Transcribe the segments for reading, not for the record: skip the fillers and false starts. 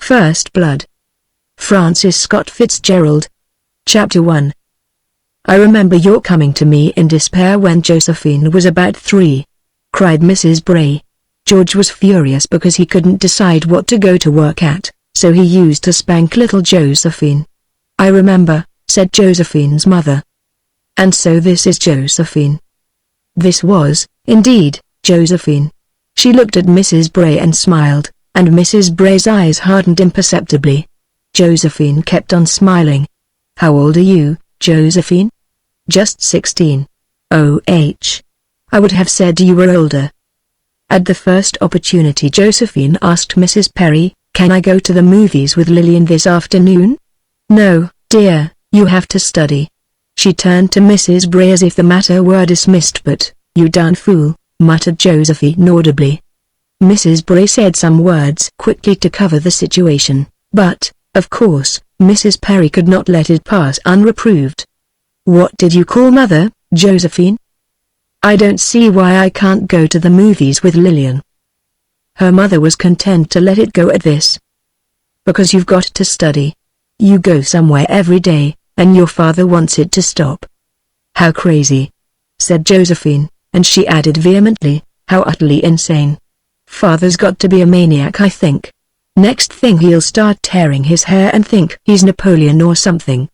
First Blood. Francis Scott Fitzgerald. Chapter 1. I remember your coming to me in despair when Josephine was about 3. Cried Mrs. Bray. George was furious because he couldn't decide what to go to work at, so he used to spank little Josephine. I remember, said Josephine's mother. And so this is Josephine. This was, indeed, Josephine. She looked at Mrs. Bray and smiled, and Mrs. Bray's eyes hardened imperceptibly. Josephine kept on smiling. How old are you, Josephine? Just 16. Oh. I would have said you were older. At the first opportunity Josephine asked Mrs. Perry, can I go to the movies with Lillian this afternoon? No, dear, you have to study. She turned to Mrs. Bray as if the matter were dismissed. But, you darn fool, muttered Josephine audibly. Mrs. Bray said some words quickly to cover the situation, but, of course, Mrs. Perry could not let it pass unreproved. What did you call mother, Josephine? I don't see why I can't go to the movies with Lillian. Her mother was content to let it go at this. Because you've got to study. You go somewhere every day, and your father wants it to stop. How crazy, said Josephine, and she added vehemently, how utterly insane. Father's got to be a maniac, I think. Next thing he'll start tearing his hair and think he's Napoleon or something.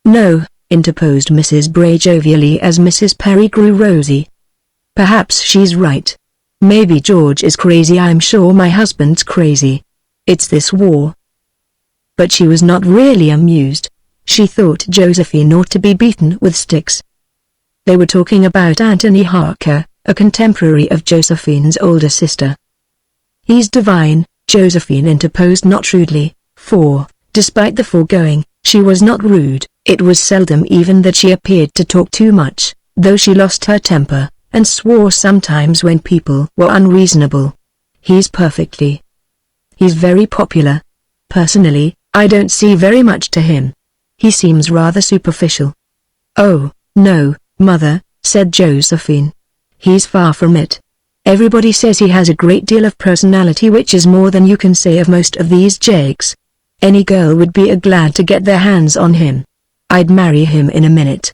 No, interposed Mrs. Bray jovially as Mrs. Perry grew rosy. Perhaps she's right. Maybe George is crazy. I'm sure my husband's crazy. It's this war. But she was not really amused. She thought Josephine ought to be beaten with sticks. They were talking about Anthony Harker, a contemporary of Josephine's older sister. He's divine, Josephine interposed not rudely, for, despite the foregoing, she was not rude. It was seldom even that she appeared to talk too much, though she lost her temper, and swore sometimes when people were unreasonable. He's very popular. Personally, I don't see very much to him. He seems rather superficial. Oh, no, mother, said Josephine. He's far from it. Everybody says he has a great deal of personality, which is more than you can say of most of these jakes. Any girl would be glad to get their hands on him. I'd marry him in a minute.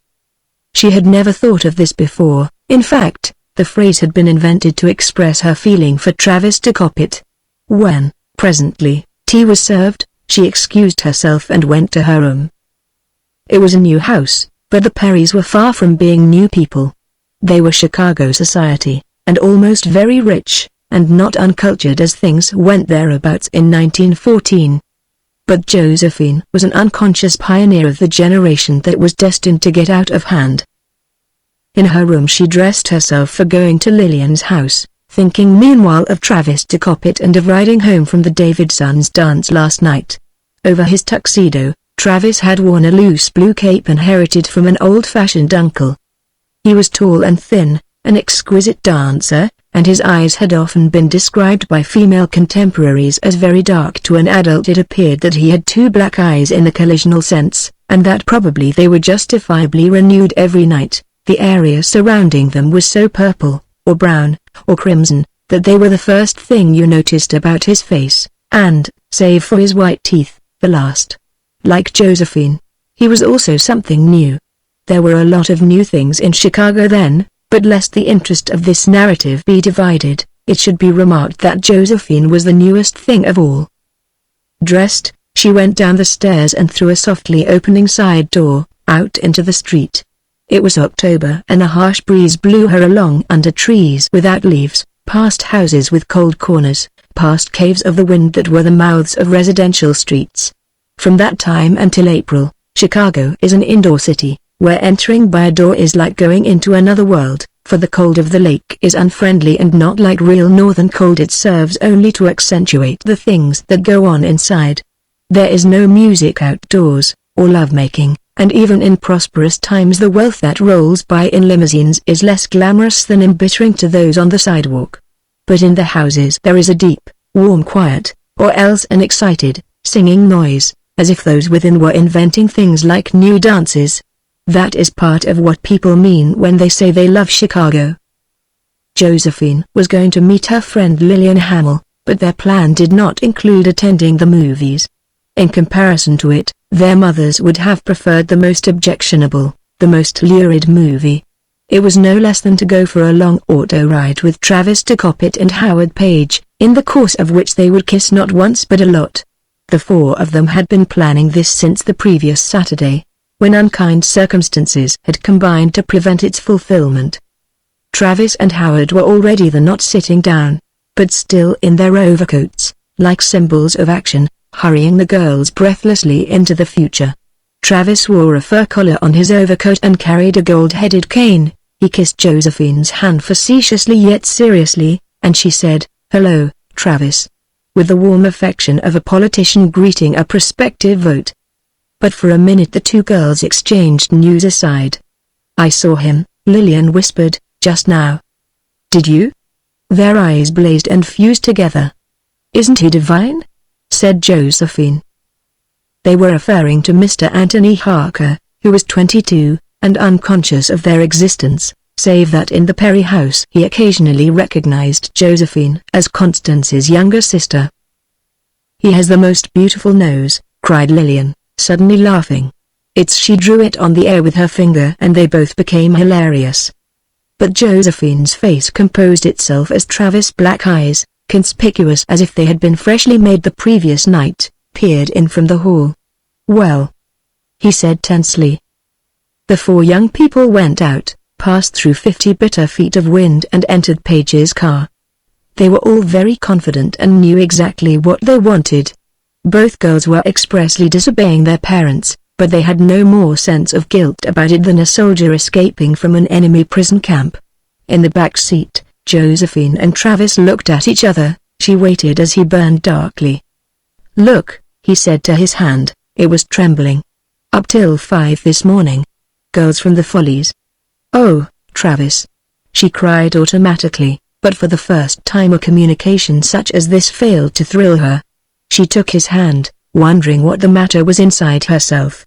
She had never thought of this before. In fact, the phrase had been invented to express her feeling for Travis de Coppet. When, presently, tea was served, she excused herself and went to her room. It was a new house, but the Perrys were far from being new people. They were Chicago society, and almost very rich, and not uncultured as things went thereabouts in 1914. But Josephine was an unconscious pioneer of the generation that was destined to get out of hand. In her room she dressed herself for going to Lillian's house, thinking meanwhile of Travis de Coppet and of riding home from the Davidsons' dance last night. Over his tuxedo, Travis had worn a loose blue cape inherited from an old-fashioned uncle. He was tall and thin, an exquisite dancer, and his eyes had often been described by female contemporaries as very dark. To an adult it appeared that he had 2 black eyes in the collisional sense, and that probably they were justifiably renewed every night. The area surrounding them was so purple, or brown, or crimson, that they were the first thing you noticed about his face, and, save for his white teeth, the last. Like Josephine, he was also something new. There were a lot of new things in Chicago then, but lest the interest of this narrative be divided, it should be remarked that Josephine was the newest thing of all. Dressed, she went down the stairs and through a softly opening side door, out into the street. It was October and a harsh breeze blew her along under trees without leaves, past houses with cold corners, past caves of the wind that were the mouths of residential streets. From that time until April, Chicago is an indoor city, where entering by a door is like going into another world, for the cold of the lake is unfriendly and not like real northern cold. It serves only to accentuate the things that go on inside. There is no music outdoors, or lovemaking, and even in prosperous times the wealth that rolls by in limousines is less glamorous than embittering to those on the sidewalk. But in the houses there is a deep, warm quiet, or else an excited, singing noise, as if those within were inventing things like new dances. That is part of what people mean when they say they love Chicago. Josephine was going to meet her friend Lillian Hamill, but their plan did not include attending the movies. In comparison to it, their mothers would have preferred the most objectionable, the most lurid movie. It was no less than to go for a long auto ride with Travis Coppett and Howard Page, in the course of which they would kiss not once but a lot. The four of them had been planning this since the previous Saturday, when unkind circumstances had combined to prevent its fulfillment. Travis and Howard were already not sitting down, but still in their overcoats, like symbols of action, hurrying the girls breathlessly into the future. Travis wore a fur collar on his overcoat and carried a gold-headed cane. He kissed Josephine's hand facetiously yet seriously, and she said, "Hello, Travis," with the warm affection of a politician greeting a prospective vote. But for a minute the two girls exchanged news aside. "I saw him," Lillian whispered, "just now." "Did you?" Their eyes blazed and fused together. "Isn't he divine?" said Josephine. They were referring to Mr. Anthony Harker, who was 22, and unconscious of their existence, save that in the Perry house he occasionally recognized Josephine as Constance's younger sister. "He has the most beautiful nose," cried Lillian, suddenly laughing. She drew it on the air with her finger and they both became hilarious. But Josephine's face composed itself as Travis' black eyes, conspicuous as if they had been freshly made the previous night, peered in from the hall. "Well," he said tensely. The four young people went out, passed through 50 bitter feet of wind and entered Page's car. They were all very confident and knew exactly what they wanted. Both girls were expressly disobeying their parents, but they had no more sense of guilt about it than a soldier escaping from an enemy prison camp. In the back seat, Josephine and Travis looked at each other. She waited as he burned darkly. "Look," he said to his hand. It was trembling. "Up till 5 this morning. Girls from the Follies." "Oh, Travis," she cried automatically, but for the first time a communication such as this failed to thrill her. She took his hand, wondering what the matter was inside herself.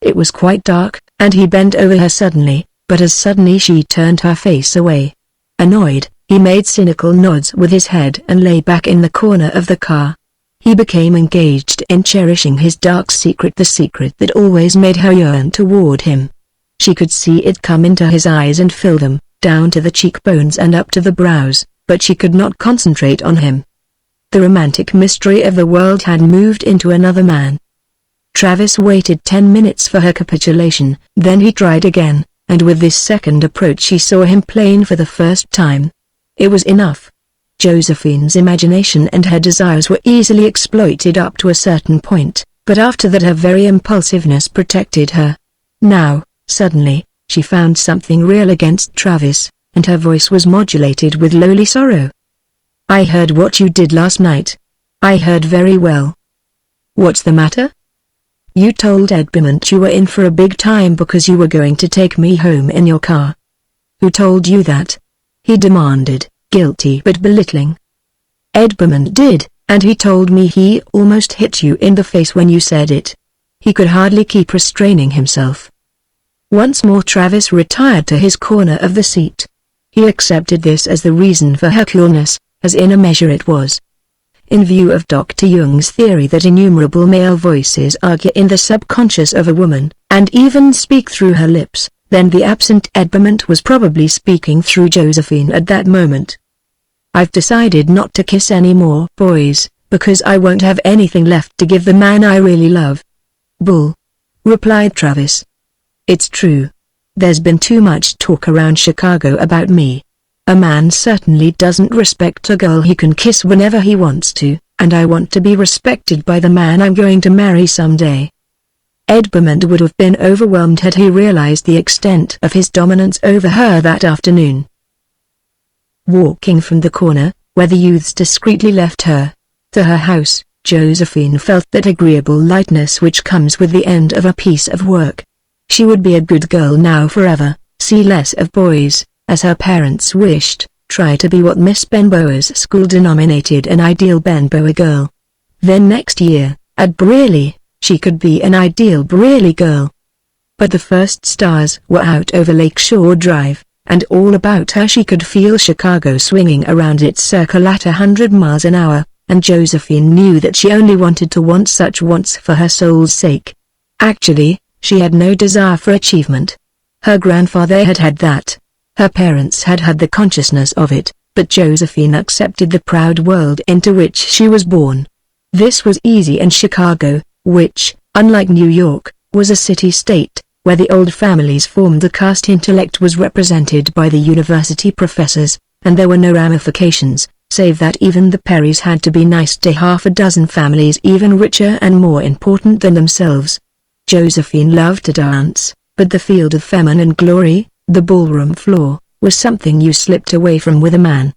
It was quite dark, and he bent over her suddenly, but as suddenly she turned her face away. Annoyed, he made cynical nods with his head and lay back in the corner of the car. He became engaged in cherishing his dark secret, the secret that always made her yearn toward him. She could see it come into his eyes and fill them, down to the cheekbones and up to the brows, but she could not concentrate on him. The romantic mystery of the world had moved into another man. Travis waited 10 minutes for her capitulation, then he tried again, and with this second approach she saw him plain for the first time. It was enough. Josephine's imagination and her desires were easily exploited up to a certain point, but after that her very impulsiveness protected her. Now, suddenly, she found something real against Travis, and her voice was modulated with lowly sorrow. "I heard what you did last night. I heard very well." "What's the matter?" "You told Ed Beaumont you were in for a big time because you were going to take me home in your car." "Who told you that?" he demanded, guilty but belittling. "Ed Beaumont did, and he told me he almost hit you in the face when you said it." He could hardly keep restraining himself. Once more Travis retired to his corner of the seat. He accepted this as the reason for her coolness, as in a measure it was. In view of Dr. Jung's theory that innumerable male voices argue in the subconscious of a woman, and even speak through her lips, then the absent Ed Beaumont was probably speaking through Josephine at that moment. "I've decided not to kiss any more boys, because I won't have anything left to give the man I really love." "Bull," replied Travis. "It's true. There's been too much talk around Chicago about me. A man certainly doesn't respect a girl he can kiss whenever he wants to, and I want to be respected by the man I'm going to marry someday." Ed Beaumont would have been overwhelmed had he realized the extent of his dominance over her that afternoon. Walking from the corner, where the youths discreetly left her, to her house, Josephine felt that agreeable lightness which comes with the end of a piece of work. She would be a good girl now forever, see less of boys, as her parents wished, try to be what Miss Benbower's school denominated an ideal Benbower girl. Then next year, at Brearley, she could be an ideal Brearley girl. But the first stars were out over Lakeshore Drive, and all about her she could feel Chicago swinging around its circle at 100 miles an hour, and Josephine knew that she only wanted to want such wants for her soul's sake. Actually, she had no desire for achievement. Her grandfather had had that. Her parents had had the consciousness of it, but Josephine accepted the proud world into which she was born. This was easy in Chicago, which, unlike New York, was a city-state, where the old families formed a caste. Intellect was represented by the university professors, and there were no ramifications, save that even the Perrys had to be nice to half a dozen families even richer and more important than themselves. Josephine loved to dance, but the field of feminine glory, the ballroom floor, was something you slipped away from with a man.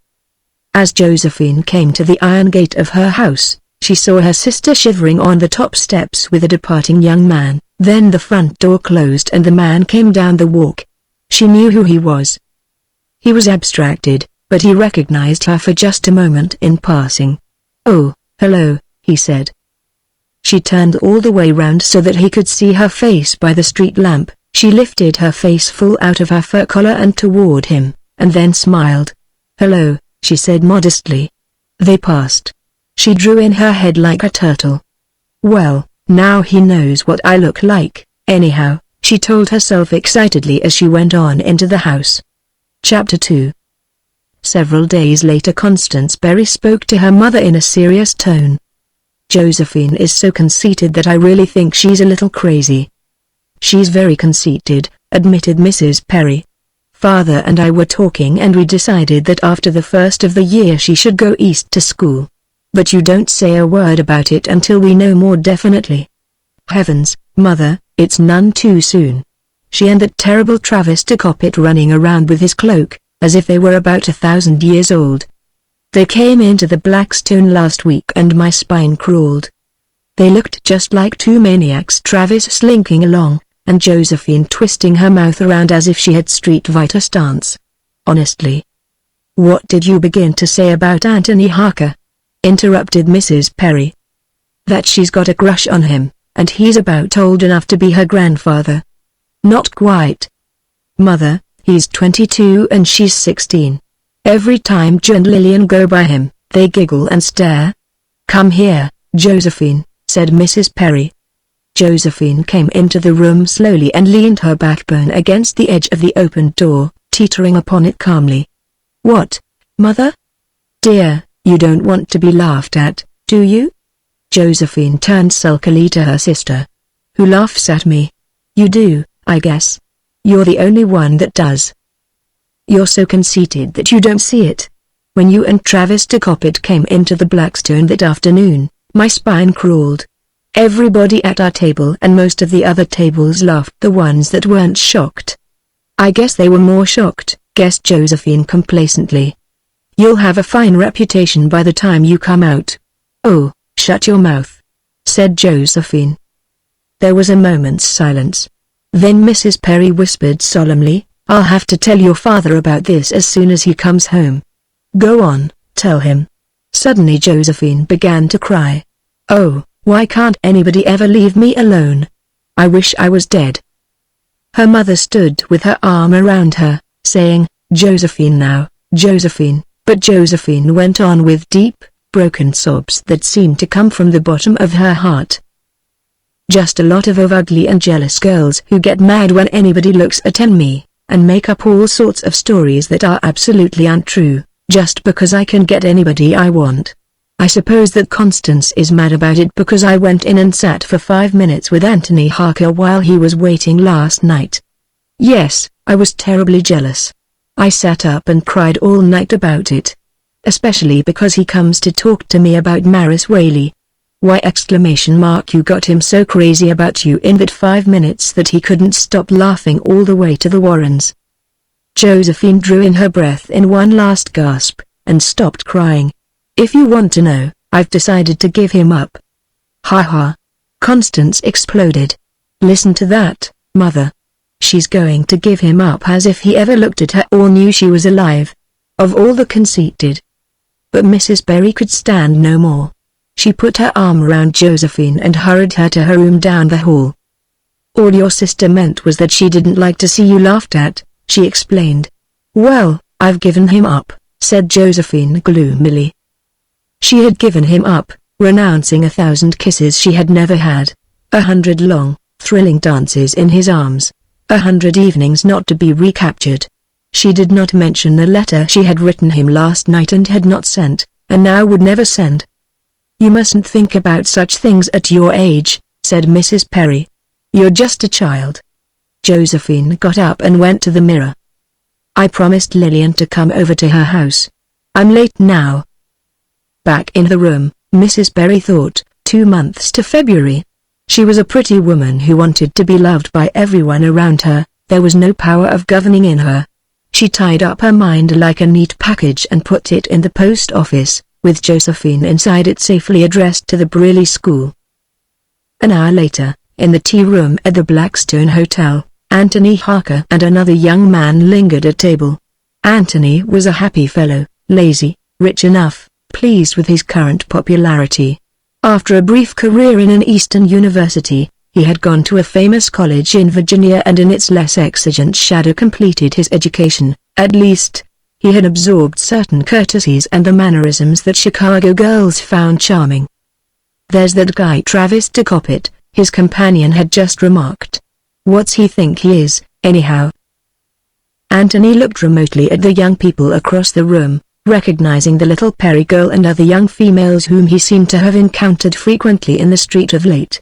As Josephine came to the iron gate of her house, she saw her sister shivering on the top steps with a departing young man. Then the front door closed and the man came down the walk. She knew who he was. He was abstracted, but he recognized her for just a moment in passing. "Oh, hello," he said. She turned all the way round so that he could see her face by the street lamp. She lifted her face full out of her fur collar and toward him, and then smiled. "Hello," she said modestly. They passed. She drew in her head like a turtle. "Well, now he knows what I look like, anyhow," she told herself excitedly as she went on into the house. Chapter 2. Several days later Constance Berry spoke to her mother in a serious tone. "Josephine is so conceited that I really think she's a little crazy." "She's very conceited," admitted Mrs. Perry. "Father and I were talking and we decided that after the first of the year she should go east to school. But you don't say a word about it until we know more definitely." "Heavens, Mother, it's none too soon. She and that terrible Travis took it running around with his cloak, as if they were about 1,000 years old. They came into the Blackstone last week and my spine crawled. They looked just like two maniacs." Travis slinking along, and Josephine twisting her mouth around as if she had Street Fighter stance. "Honestly." "What did you begin to say about Anthony Harker?" interrupted Mrs. Perry. "That she's got a crush on him, and he's about old enough to be her grandfather." "Not quite. Mother, he's 22 and she's 16. Every time Joe and Lillian go by him, they giggle and stare." "Come here, Josephine," said Mrs. Perry. Josephine came into the room slowly and leaned her backbone against the edge of the opened door, teetering upon it calmly. "What, Mother? Dear, you don't want to be laughed at, do you?" Josephine turned sulkily to her sister. "Who laughs at me? You do, I guess. You're the only one that does. You're so conceited that you don't see it. When you and Travis Ticoppet came into the Blackstone that afternoon, my spine crawled. Everybody at our table and most of the other tables laughed, the ones that weren't shocked." "I guess they were more shocked," guessed Josephine complacently. "You'll have a fine reputation by the time you come out." "Oh, shut your mouth," said Josephine. There was a moment's silence. Then Mrs. Perry whispered solemnly, "I'll have to tell your father about this as soon as he comes home." "Go on, tell him." Suddenly Josephine began to cry. "Oh, why can't anybody ever leave me alone? I wish I was dead." Her mother stood with her arm around her, saying, "Josephine now, Josephine," but Josephine went on with deep, broken sobs that seemed to come from the bottom of her heart. "Just a lot of ugly and jealous girls who get mad when anybody looks at me, and make up all sorts of stories that are absolutely untrue, just because I can get anybody I want. I suppose that Constance is mad about it because I went in and sat for 5 minutes with Anthony Harker while he was waiting last night. Yes, I was terribly jealous. I sat up and cried all night about it. Especially because he comes to talk to me about Maris Whaley. Why exclamation mark you got him so crazy about you in that 5 minutes that he couldn't stop laughing all the way to the Warrens." Josephine drew in her breath in one last gasp, and stopped crying. "If you want to know, I've decided to give him up." "Ha ha!" Constance exploded. "Listen to that, Mother. She's going to give him up as if he ever looked at her or knew she was alive. Of all the conceited." But Mrs. Berry could stand no more. She put her arm around Josephine and hurried her to her room down the hall. "All your sister meant was that she didn't like to see you laughed at," she explained. "Well, I've given him up," said Josephine gloomily. She had given him up, renouncing 1,000 kisses she had never had, 100 long, thrilling dances in his arms, 100 evenings not to be recaptured. She did not mention the letter she had written him last night and had not sent, and now would never send. "You mustn't think about such things at your age," said Mrs. Perry. "You're just a child." Josephine got up and went to the mirror. "I promised Lillian to come over to her house. I'm late now." Back in the room, Mrs. Perry thought, 2 months to February. She was a pretty woman who wanted to be loved by everyone around her. There was no power of governing in her. She tied up her mind like a neat package and put it in the post office, with Josephine inside it safely addressed to the Briley School. An hour later, in the tea room at the Blackstone Hotel, Anthony Harker and another young man lingered at table. Anthony was a happy fellow, lazy, rich enough, pleased with his current popularity. After a brief career in an Eastern university, he had gone to a famous college in Virginia and in its less exigent shadow completed his education. At least, he had absorbed certain courtesies and the mannerisms that Chicago girls found charming. "There's that guy Travis Decopit," his companion had just remarked. "What's he think he is, anyhow?" Anthony looked remotely at the young people across the room, recognizing the little Perry girl and other young females whom he seemed to have encountered frequently in the street of late.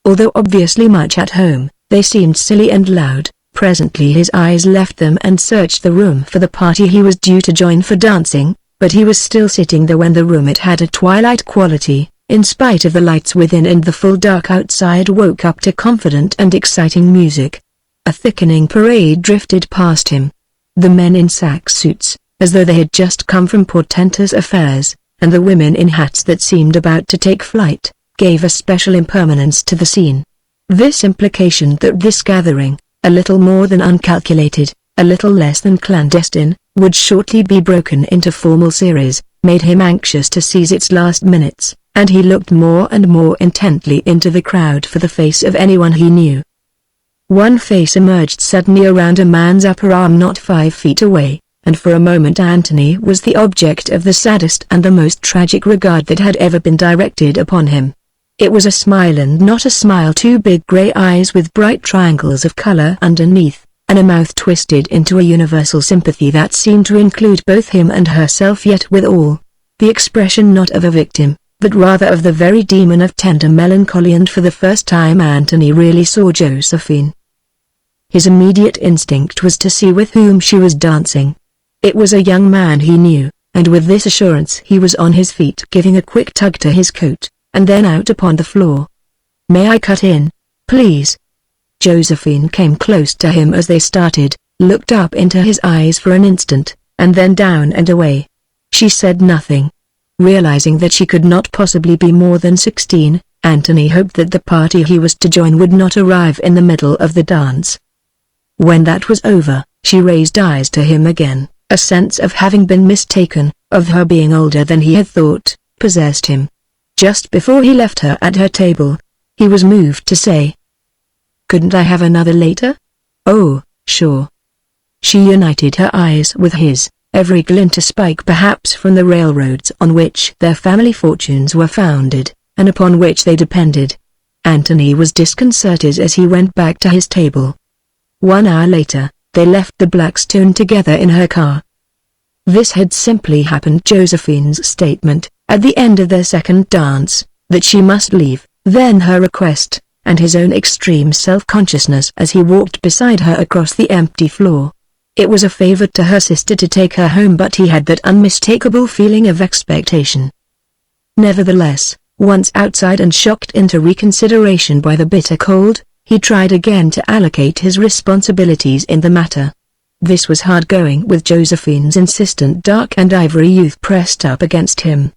Although obviously much at home, they seemed silly and loud. Presently his eyes left them and searched the room for the party he was due to join for dancing, but he was still sitting there when the room it had a twilight quality, in spite of the lights within and the full dark outside woke up to confident and exciting music. A thickening parade drifted past him. The men in sack suits, as though they had just come from portentous affairs, and the women in hats that seemed about to take flight, gave a special impermanence to the scene. This implication that this gathering, a little more than uncalculated, a little less than clandestine, would shortly be broken into formal series, made him anxious to seize its last minutes, and he looked more and more intently into the crowd for the face of anyone he knew. One face emerged suddenly around a man's upper arm not 5 feet away, and for a moment Anthony was the object of the saddest and the most tragic regard that had ever been directed upon him. It was a smile and not a smile, 2 big gray eyes with bright triangles of color underneath, and a mouth twisted into a universal sympathy that seemed to include both him and herself, yet withal, the expression not of a victim, but rather of the very demon of tender melancholy. And for the first time Anthony really saw Josephine. His immediate instinct was to see with whom she was dancing. It was a young man he knew, and with this assurance he was on his feet, giving a quick tug to his coat, and then out upon the floor. "May I cut in, please?" Josephine came close to him as they started, looked up into his eyes for an instant, and then down and away. She said nothing. Realizing that she could not possibly be more than 16, Anthony hoped that the party he was to join would not arrive in the middle of the dance. When that was over, she raised eyes to him again. A sense of having been mistaken, of her being older than he had thought, possessed him. Just before he left her at her table, he was moved to say, "Couldn't I have another later?" "Oh, sure." She united her eyes with his, every glint a spike perhaps from the railroads on which their family fortunes were founded, and upon which they depended. Anthony was disconcerted as he went back to his table. 1 hour later, they left the Blackstone together in her car. This had simply happened. Josephine's statement, at the end of their second dance, that she must leave, then her request, and his own extreme self-consciousness as he walked beside her across the empty floor. It was a favor to her sister to take her home, but he had that unmistakable feeling of expectation. Nevertheless, once outside and shocked into reconsideration by the bitter cold, he tried again to allocate his responsibilities in the matter. This was hard going with Josephine's insistent dark and ivory youth pressed up against him.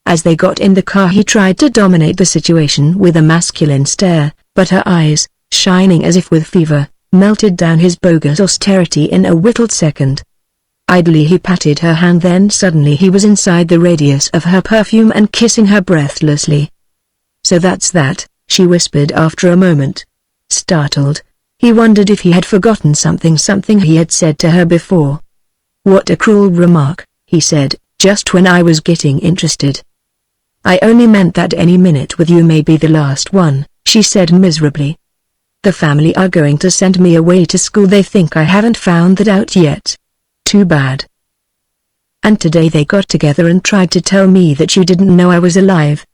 As they got in the car he tried to dominate the situation with a masculine stare, but her eyes, shining as if with fever, melted down his bogus austerity in a whittled second. Idly he patted her hand, then suddenly he was inside the radius of her perfume and kissing her breathlessly. "So that's that," she whispered after a moment. Startled, he wondered if he had forgotten something he had said to her before. "What a cruel remark," he said, just when I was getting interested. "I only meant that any minute with you may be the last one," she said miserably. "The family are going to send me away to school. They think I haven't found that out yet. Too bad. And today they got together and tried to tell me that you didn't know I was alive."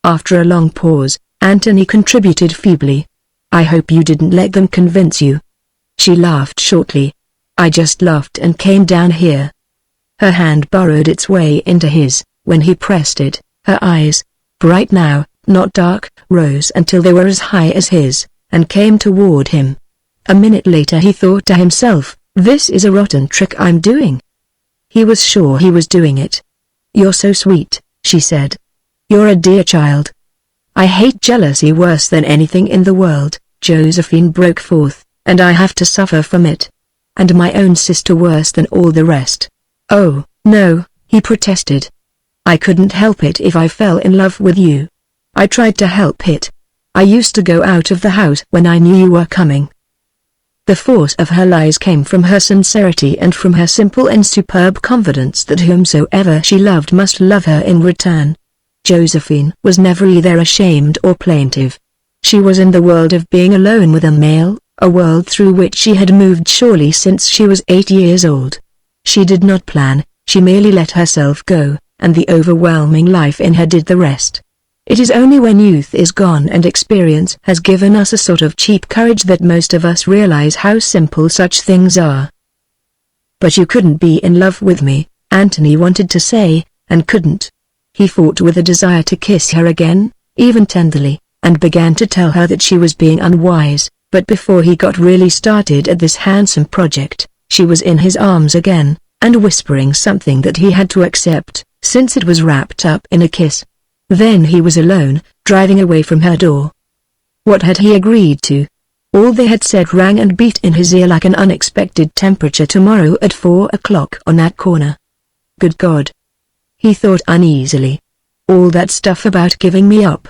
After a long pause, Anthony contributed feebly. "I hope you didn't let them convince you." She laughed shortly. "I just laughed and came down here." Her hand burrowed its way into his. When he pressed it, her eyes, bright now, not dark, rose until they were as high as his, and came toward him. A minute later he thought to himself, "This is a rotten trick I'm doing." He was sure he was doing it. "You're so sweet," she said. "You're a dear child." "I hate jealousy worse than anything in the world," Josephine broke forth, "and I have to suffer from it. And my own sister worse than all the rest." "Oh, no," he protested. "I couldn't help it if I fell in love with you. I tried to help it. I used to go out of the house when I knew you were coming." The force of her lies came from her sincerity and from her simple and superb confidence that whomsoever she loved must love her in return. Josephine was never either ashamed or plaintive. She was in the world of being alone with a male, a world through which she had moved surely since she was 8 years old. She did not plan, she merely let herself go, and the overwhelming life in her did the rest. It is only when youth is gone and experience has given us a sort of cheap courage that most of us realize how simple such things are. "But you couldn't be in love with me," Anthony wanted to say, and couldn't. He fought with a desire to kiss her again, even tenderly, and began to tell her that she was being unwise, but before he got really started at this handsome project, she was in his arms again, and whispering something that he had to accept, since it was wrapped up in a kiss. Then he was alone, driving away from her door. What had he agreed to? All they had said rang and beat in his ear like an unexpected temperature. "Tomorrow at 4 o'clock on that corner." Good God! He thought uneasily. All that stuff about giving me up.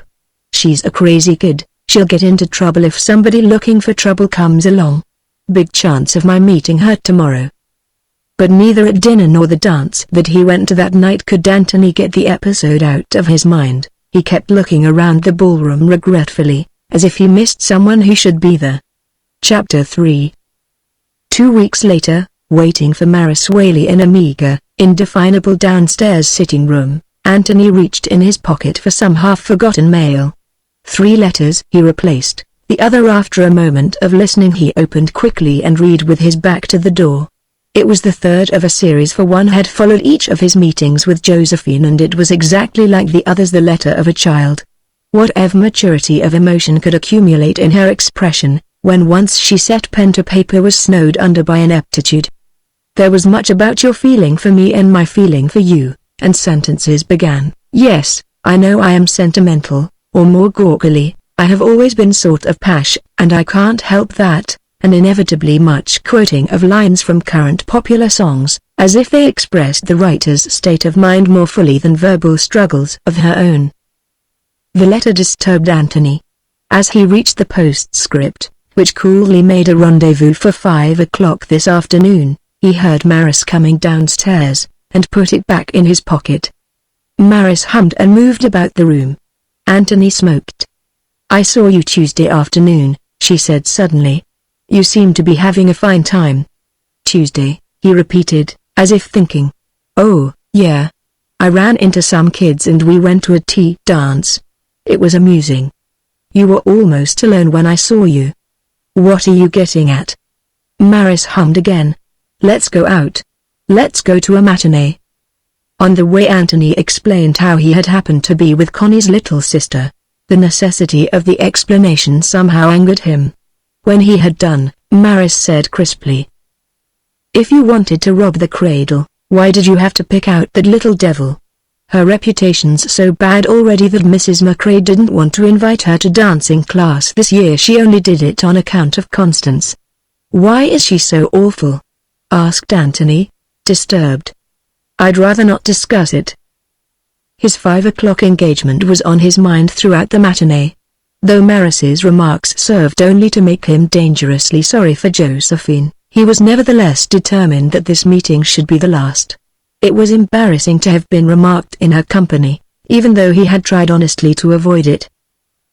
She's a crazy kid, she'll get into trouble if somebody looking for trouble comes along. Big chance of my meeting her tomorrow. But neither at dinner nor the dance that he went to that night could Anthony get the episode out of his mind. He kept looking around the ballroom regretfully, as if he missed someone who should be there. Chapter 3. 2 weeks later, waiting for Maris Whaley in a meager, indefinable downstairs sitting room, Anthony reached in his pocket for some half-forgotten mail. 3 letters he replaced, the other after a moment of listening he opened quickly and read with his back to the door. It was the third of a series, for one had followed each of his meetings with Josephine, and it was exactly like the others, the letter of a child. Whatever maturity of emotion could accumulate in her expression, when once she set pen to paper, was snowed under by ineptitude. "There was much about your feeling for me and my feeling for you," and sentences began. "Yes, I know I am sentimental, or more gawkily, I have always been sort of pash, and I can't help that," and inevitably much quoting of lines from current popular songs, as if they expressed the writer's state of mind more fully than verbal struggles of her own. The letter disturbed Anthony. As he reached the postscript, which coolly made a rendezvous for 5 o'clock this afternoon, he heard Maris coming downstairs, and put it back in his pocket. Maris hummed and moved about the room. Anthony smoked. "I saw you Tuesday afternoon," she said suddenly. "You seem to be having a fine time." "Tuesday," he repeated, as if thinking. "Oh, yeah. I ran into some kids and we went to a tea dance. It was amusing. You were almost alone when I saw you." "What are you getting at?" Maris hummed again. "Let's go out. Let's go to a matinee." On the way Anthony explained how he had happened to be with Connie's little sister. The necessity of the explanation somehow angered him. When he had done, Maris said crisply, "If you wanted to rob the cradle, why did you have to pick out that little devil? Her reputation's so bad already that Mrs. McCrae didn't want to invite her to dancing class this year. She only did it on account of Constance." "Why is she so awful?" asked Anthony, disturbed. "I'd rather not discuss it." His 5 o'clock engagement was on his mind throughout the matinee. Though Maris's remarks served only to make him dangerously sorry for Josephine, He was nevertheless determined that this meeting should be the last. It was embarrassing to have been remarked in her company, even though he had tried honestly to avoid it.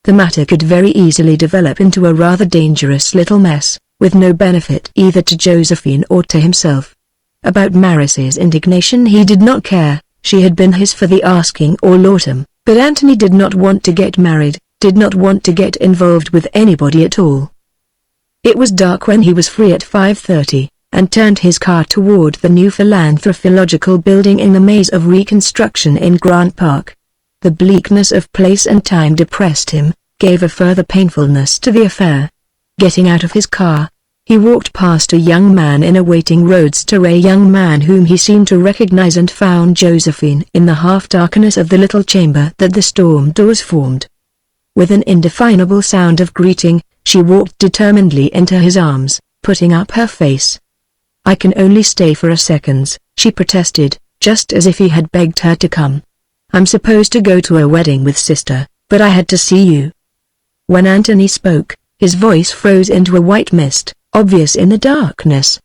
The matter could very easily develop into a rather dangerous little mess, with no benefit either to Josephine or to himself. About Maris's indignation he did not care, she had been his for the asking all autumn, but Anthony did not want to get married, did not want to get involved with anybody at all. It was dark when he was free at 5:30, and turned his car toward the new philanthropical building in the maze of reconstruction in Grant Park. The bleakness of place and time depressed him, gave a further painfulness to the affair. Getting out of his car, he walked past a young man in a waiting roadster, a young man whom he seemed to recognize, and found Josephine in the half-darkness of the little chamber that the storm doors formed. With an indefinable sound of greeting, she walked determinedly into his arms, putting up her face. "I can only stay for a second," she protested, just as if he had begged her to come. "I'm supposed to go to a wedding with sister, but I had to see you." When Anthony spoke, his voice froze into a white mist, obvious in the darkness.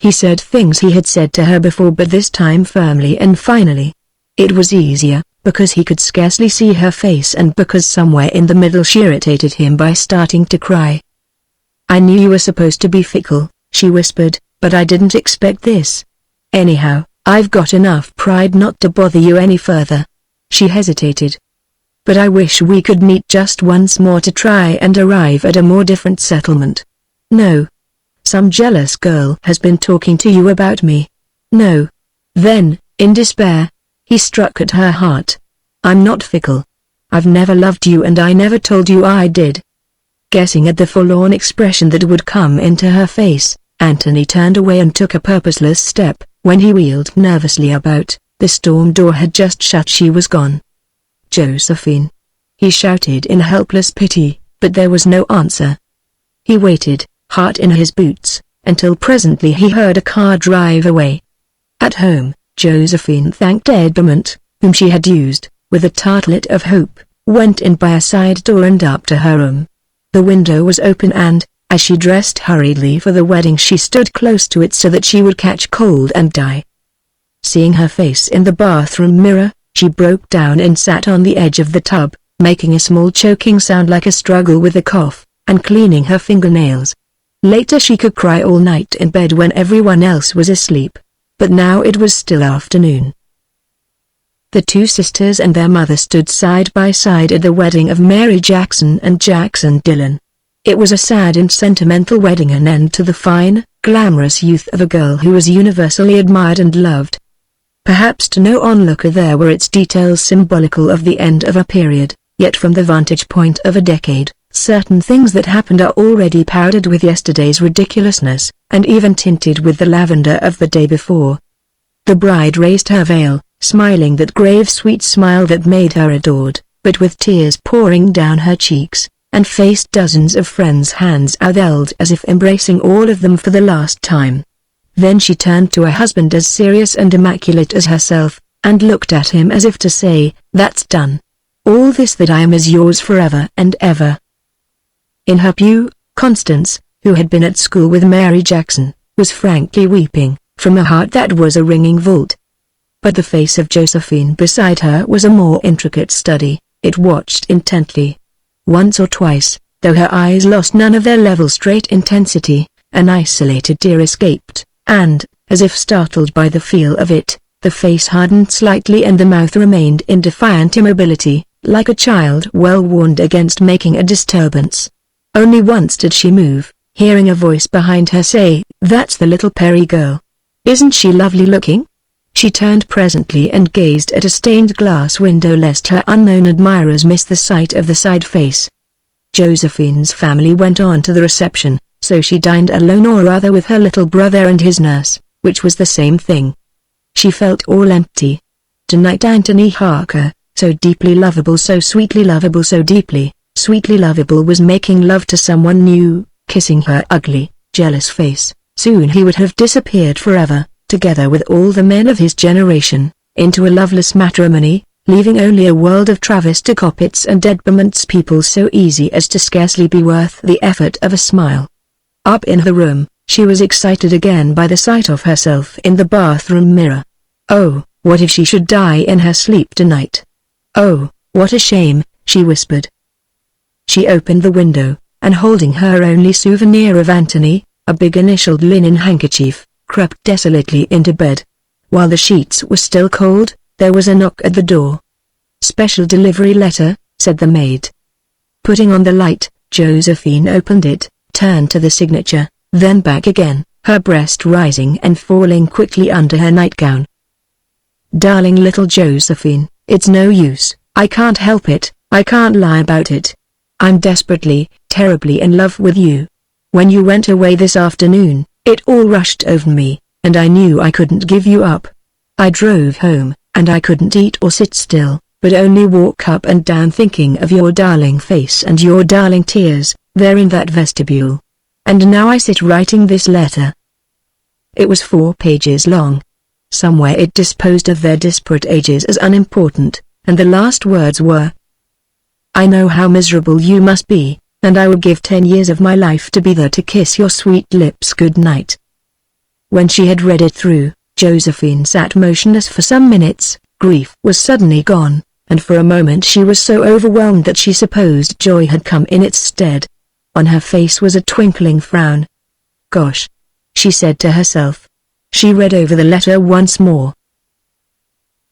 He said things he had said to her before, but this time firmly and finally. It was easier, because he could scarcely see her face, and because somewhere in the middle she irritated him by starting to cry. "I knew you were supposed to be fickle," she whispered, "but I didn't expect this. Anyhow, I've got enough pride not to bother you any further." She hesitated. "But I wish we could meet just once more to try and arrive at a more different settlement." "No. Some jealous girl has been talking to you about me." "No." Then, in despair, he struck at her heart. "I'm not fickle. I've never loved you, and I never told you I did." Guessing at the forlorn expression that would come into her face, Anthony turned away and took a purposeless step. When he wheeled nervously about, the storm door had just shut. She was gone. "Josephine!" he shouted in helpless pity, but there was no answer. He waited, heart in his boots, until presently he heard a car drive away. At home, Josephine thanked Edmund, whom she had used, with a tartlet of hope, went in by a side door and up to her room. The window was open, and, as she dressed hurriedly for the wedding, she stood close to it so that she would catch cold and die. Seeing her face in the bathroom mirror, she broke down and sat on the edge of the tub, making a small choking sound like a struggle with a cough, and cleaning her fingernails. Later she could cry all night in bed when everyone else was asleep. But now it was still afternoon. The two sisters and their mother stood side by side at the wedding of Mary Jackson and Jackson Dillon. It was a sad and sentimental wedding, an end to the fine, glamorous youth of a girl who was universally admired and loved. Perhaps to no onlooker there were its details symbolical of the end of a period, yet from the vantage point of a decade, certain things that happened are already powdered with yesterday's ridiculousness, and even tinted with the lavender of the day before. The bride raised her veil, smiling that grave sweet smile that made her adored, but with tears pouring down her cheeks, and faced dozens of friends, hands outheld as if embracing all of them for the last time. Then she turned to her husband, as serious and immaculate as herself, and looked at him as if to say, "That's done. All this that I am is yours forever and ever." In her pew, Constance, who had been at school with Mary Jackson, was frankly weeping, from a heart that was a ringing vault. But the face of Josephine beside her was a more intricate study. It watched intently. Once or twice, though her eyes lost none of their level straight intensity, an isolated tear escaped, and, as if startled by the feel of it, the face hardened slightly and the mouth remained in defiant immobility, like a child well warned against making a disturbance. Only once did she move, hearing a voice behind her say, "That's the little Perry girl. Isn't she lovely looking?" She turned presently and gazed at a stained glass window lest her unknown admirers miss the sight of the side face. Josephine's family went on to the reception, so she dined alone, or rather with her little brother and his nurse, which was the same thing. She felt all empty. Tonight Anthony Harker, so deeply lovable, so sweetly lovable, so deeply, sweetly lovable, was making love to someone new, kissing her ugly, jealous face. Soon he would have disappeared forever, together with all the men of his generation, into a loveless matrimony, leaving only a world of Travis de Coppets and Edbermont's people so easy as to scarcely be worth the effort of a smile. Up in the room, She was excited again by the sight of herself in the bathroom mirror. Oh, what if she should die in her sleep tonight? Oh, what a shame, she whispered. She opened the window, and holding her only souvenir of Anthony, a big initialed linen handkerchief, crept desolately into bed. While the sheets were still cold, there was a knock at the door. "Special delivery letter," said the maid. Putting on the light, Josephine opened it, turned to the signature, then back again, her breast rising and falling quickly under her nightgown. "Darling little Josephine, it's no use, I can't help it, I can't lie about it. I'm desperately, terribly in love with you. When you went away this afternoon, it all rushed over me, and I knew I couldn't give you up. I drove home, and I couldn't eat or sit still, but only walk up and down thinking of your darling face and your darling tears, there in that vestibule. And now I sit writing this letter." It was 4 pages long. Somewhere it disposed of their disparate ages as unimportant, and the last words were, "I know how miserable you must be, and I will give 10 years of my life to be there to kiss your sweet lips good night." When she had read it through, Josephine sat motionless for some minutes. Grief was suddenly gone, and for a moment she was so overwhelmed that she supposed joy had come in its stead. On her face was a twinkling frown. "Gosh," she said to herself. She read over the letter once more.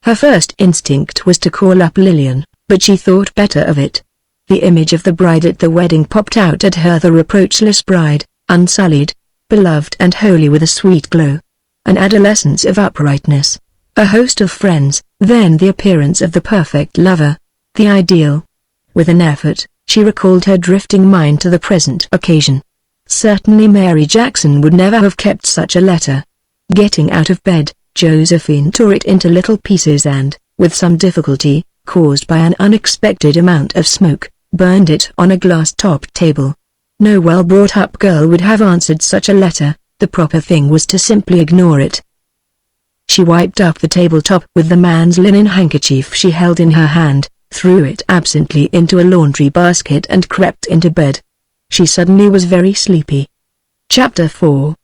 Her first instinct was to call up Lillian, but she thought better of it. The image of the bride at the wedding popped out at her, the reproachless bride, unsullied, beloved and holy with a sweet glow. An adolescence of uprightness. A host of friends, then the appearance of the perfect lover. The ideal. With an effort, she recalled her drifting mind to the present occasion. Certainly Mary Jackson would never have kept such a letter. Getting out of bed, Josephine tore it into little pieces and, with some difficulty, caused by an unexpected amount of smoke, burned it on a glass-top table. No well-brought-up girl would have answered such a letter. The proper thing was to simply ignore it. She wiped up the tabletop with the man's linen handkerchief she held in her hand, threw it absently into a laundry basket and crept into bed. She suddenly was very sleepy. Chapter 4.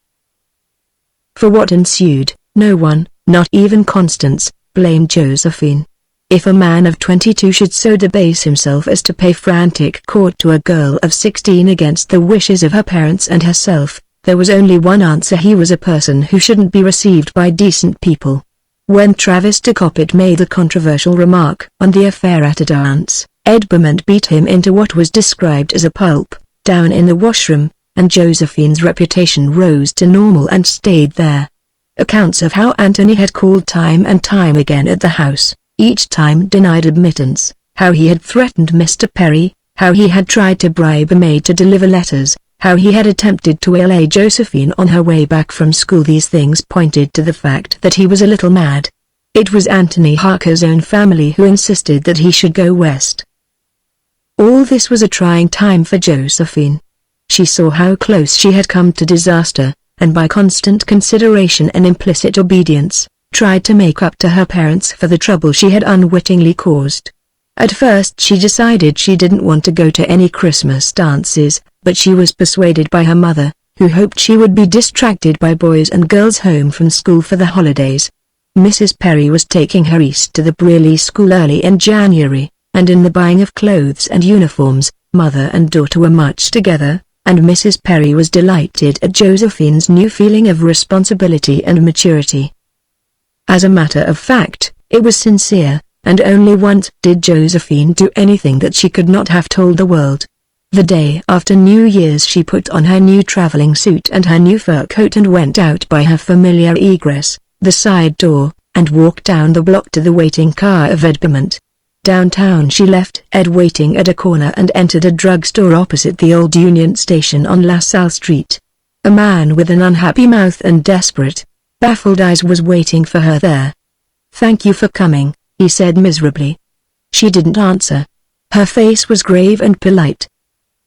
For what ensued, no one, not even Constance, blamed Josephine. If a man of 22 should so debase himself as to pay frantic court to a girl of 16 against the wishes of her parents and herself, there was only one answer: he was a person who shouldn't be received by decent people. When Travis Ticoppet made a controversial remark on the affair at a dance, Ed Beaumont beat him into what was described as a pulp, down in the washroom, and Josephine's reputation rose to normal and stayed there. Accounts of how Anthony had called time and time again at the house, each time denied admittance, how he had threatened Mr. Perry, how he had tried to bribe a maid to deliver letters, how he had attempted to waylay Josephine on her way back from school. These things pointed to the fact that he was a little mad. It was Anthony Harker's own family who insisted that he should go west. All this was a trying time for Josephine. She saw how close she had come to disaster, and by constant consideration and implicit obedience, tried to make up to her parents for the trouble she had unwittingly caused. At first she decided she didn't want to go to any Christmas dances, but she was persuaded by her mother, who hoped she would be distracted by boys and girls home from school for the holidays. Mrs. Perry was taking her east to the Brearley School early in January, and in the buying of clothes and uniforms, mother and daughter were much together, and Mrs. Perry was delighted at Josephine's new feeling of responsibility and maturity. As a matter of fact, it was sincere, and only once did Josephine do anything that she could not have told the world. The day after New Year's she put on her new traveling suit and her new fur coat and went out by her familiar egress, the side door, and walked down the block to the waiting car of Ed Beaumont. Downtown she left Ed waiting at a corner and entered a drugstore opposite the old Union Station on LaSalle Street. A man with an unhappy mouth and desperate, baffled eyes was waiting for her there. "Thank you for coming," he said miserably. She didn't answer. Her face was grave and polite.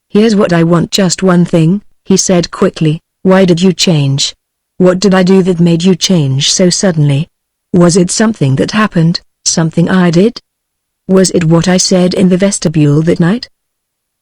"Here's what I want, just one thing," he said quickly. "Why did you change? What did I do that made you change so suddenly? Was it something that happened, something I did? Was it what I said in the vestibule that night?"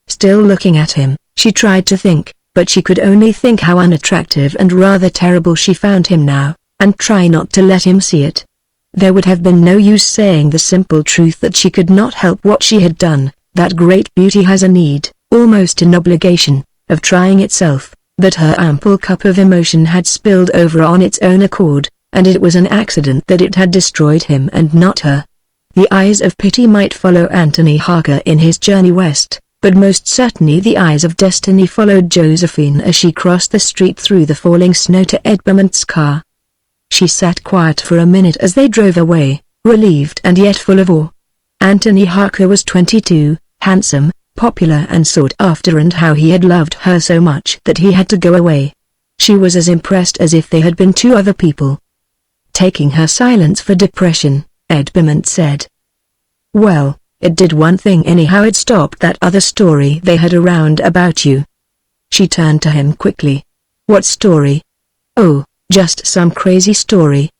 Still looking at him, she tried to think, but she could only think how unattractive and rather terrible she found him now, and try not to let him see it. There would have been no use saying the simple truth that she could not help what she had done, that great beauty has a need, almost an obligation, of trying itself, that her ample cup of emotion had spilled over on its own accord, and it was an accident that it had destroyed him and not her. The eyes of pity might follow Anthony Harker in his journey west, but most certainly the eyes of destiny followed Josephine as she crossed the street through the falling snow to Edbermont's car. She sat quiet for a minute as they drove away, relieved and yet full of awe. Anthony Harker was 22, handsome, popular and sought after, and how he had loved her so much that he had to go away. She was as impressed as if they had been two other people. Taking her silence for depression, Edbermont said, "Well, it did one thing anyhow, it stopped that other story they had around about you." She turned to him quickly. "What story?" "Oh, just some crazy story."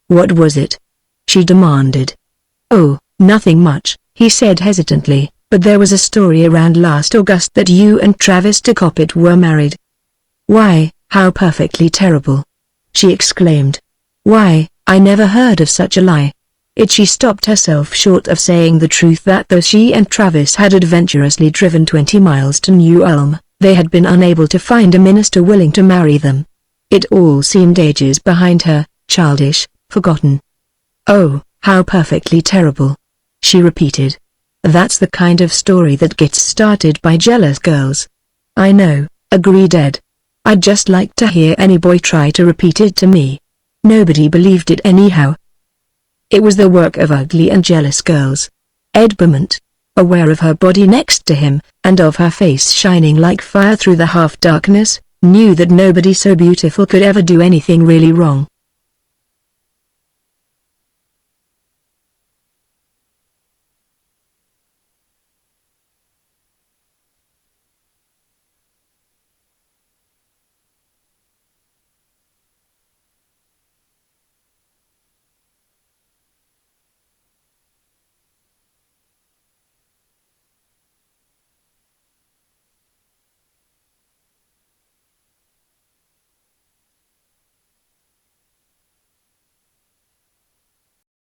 "What was it?" she demanded. "Oh, nothing much," he said hesitantly, "but there was a story around last August that you and Travis Ticoppet were married." "Why, how perfectly terrible!" she exclaimed. "Why, I never heard of such a lie." She stopped herself short of saying the truth that though she and Travis had adventurously driven 20 miles to New Ulm, they had been unable to find a minister willing to marry them. It all seemed ages behind her, childish, forgotten. "Oh, how perfectly terrible," she repeated. "That's the kind of story that gets started by jealous girls." "I know," agreed Ed. "I'd just like to hear any boy try to repeat it to me. Nobody believed it anyhow." It was the work of ugly and jealous girls. Edbermont, aware of her body next to him, and of her face shining like fire through the half-darkness, knew that nobody so beautiful could ever do anything really wrong.